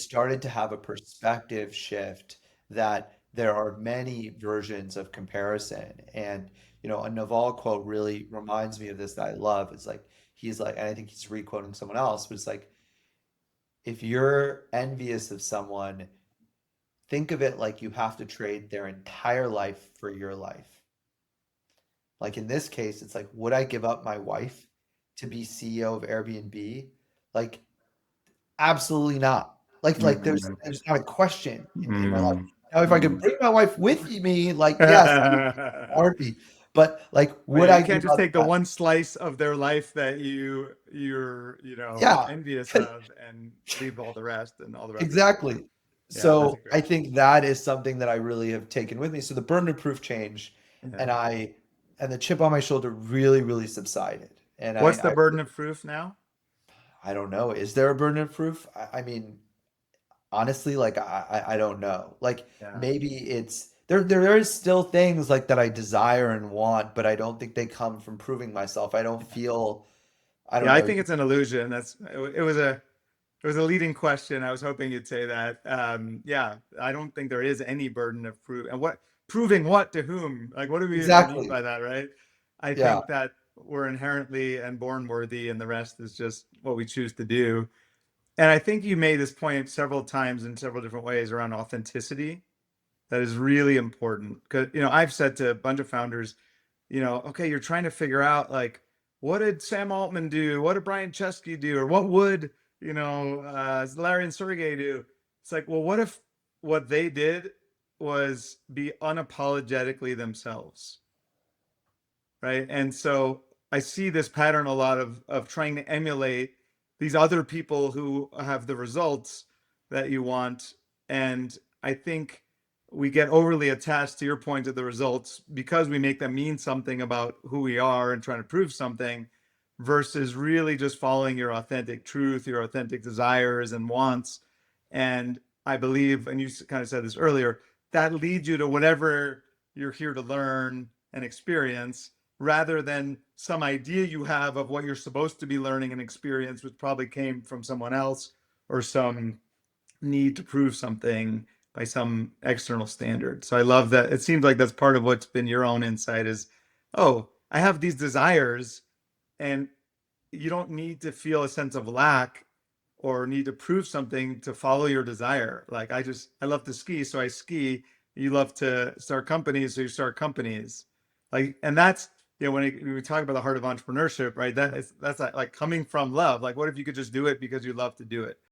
started to have a perspective shift that there are many versions of comparison. And, a Naval quote really reminds me of this that I love. It's like, he's like, and I think he's re-quoting someone else, but it's like, if you're envious of someone, think of it like you have to trade their entire life for your life. Like in this case, it's like, would I give up my wife to be CEO of Airbnb? Like, absolutely not. Like Mhm. there's not a question in my life. Mm. Now, if I could Mm. bring my wife with me, like yes, heartbeat. But like, Well, would yeah, I you give can't just up take the that? one slice of their life that you're Yeah, envious 'cause- of and leave all the rest, and all the rest is fine. exactly. Yeah, that's a So I great. think that is something that I really have taken with me. So the burden proof change, Yeah. and the chip on my shoulder really, really subsided. And What's the burden of proof now? I don't know. Is there a burden of proof? I mean, honestly, like I don't know. Like Yeah. maybe it's there is still things like that I desire and want, but I don't think they come from proving myself. I don't feel I don't Yeah, I know. think it's an illusion. It was a leading question. I was hoping you'd say that. Yeah, I don't think there is any burden of proof. And what proving what to whom? Like, what do we even mean Exactly. by that, right? I Yeah. think that we're inherently and born worthy, and the rest is just what we choose to do. And I think you made this point several times in several different ways around authenticity. That is really important because I've said to a bunch of founders, okay, you're trying to figure out like what did Sam Altman do, what did Brian Chesky do, or what would Larry and Sergey do? It's like, well, what if what they did was be unapologetically themselves, right? And so I see this pattern a lot of trying to emulate these other people who have the results that you want. And I think we get overly attached to your point of the results because we make them mean something about who we are and trying to prove something versus really just following your authentic truth, your authentic desires and wants. And I believe, and you kind of said this earlier, that leads you to whatever you're here to learn and experience rather than some idea you have of what you're supposed to be learning and experience, which probably came from someone else or some need to prove something by some external standard. So I love that. It seems like that's part of what's been your own insight is, oh, I have these desires, and you don't need to feel a sense of lack or need to prove something to follow your desire. Like I love to ski, so I ski. You love to start companies, so you start companies. Like, and that's when we talk about the heart of entrepreneurship, right? That's like coming from love. Like, what if you could just do it because you love to do it?